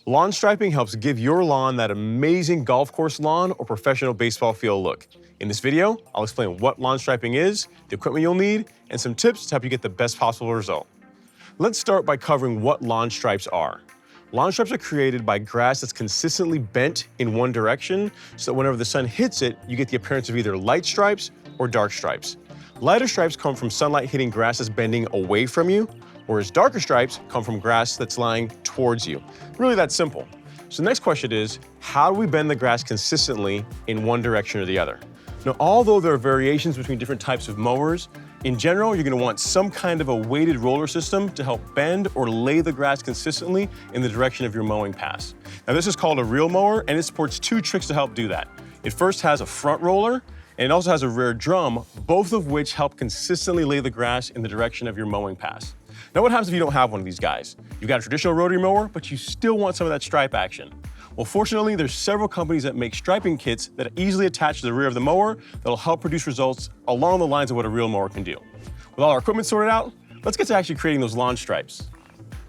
Lawn striping helps give your lawn that amazing golf course lawn or professional baseball field look. In this video, I'll explain what lawn striping is, the equipment you'll need, and some tips to help you get the best possible result. Let's start by covering what lawn stripes are. Lawn stripes are created by grass that's consistently bent in one direction so that whenever the sun hits it, you get the appearance of either light stripes or dark stripes. Lighter stripes come from sunlight hitting grass that's bending away from you, whereas darker stripes come from grass that's lying towards you. Really that simple. So the next question is, how do we bend the grass consistently in one direction or the other? Now, although there are variations between different types of mowers, in general, you're gonna want some kind of a weighted roller system to help bend or lay the grass consistently in the direction of your mowing pass. Now, this is called a reel mower, and it supports two tricks to help do that. It first has a front roller, and it also has a rear drum, both of which help consistently lay the grass in the direction of your mowing pass. Now, what happens if you don't have one of these guys? You've got a traditional rotary mower, but you still want some of that stripe action. Well, fortunately, there's several companies that make striping kits that easily attach to the rear of the mower that'll help produce results along the lines of what a real mower can do. With all our equipment sorted out, let's get to actually creating those lawn stripes.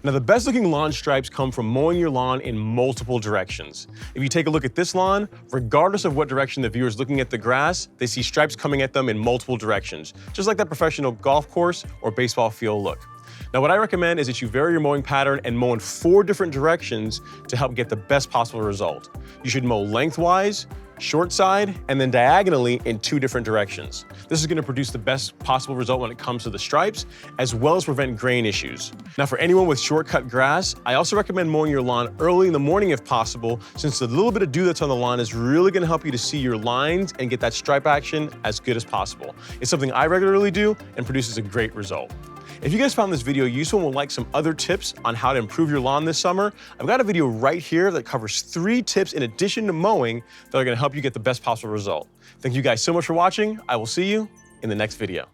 Now, the best looking lawn stripes come from mowing your lawn in multiple directions. If you take a look at this lawn, regardless of what direction the viewer is looking at the grass, they see stripes coming at them in multiple directions, just like that professional golf course or baseball field look. Now, what I recommend is that you vary your mowing pattern and mow in 4 different directions to help get the best possible result. You should mow lengthwise, short side, and then diagonally in 2 different directions. This is gonna produce the best possible result when it comes to the stripes, as well as prevent grain issues. Now, for anyone with short-cut grass, I also recommend mowing your lawn early in the morning if possible, since the little bit of dew that's on the lawn is really gonna help you to see your lines and get that stripe action as good as possible. It's something I regularly do and produces a great result. If you guys found this video useful and would like some other tips on how to improve your lawn this summer, I've got a video right here that covers 3 tips in addition to mowing that are gonna help you get the best possible result. Thank you guys so much for watching. I will see you in the next video.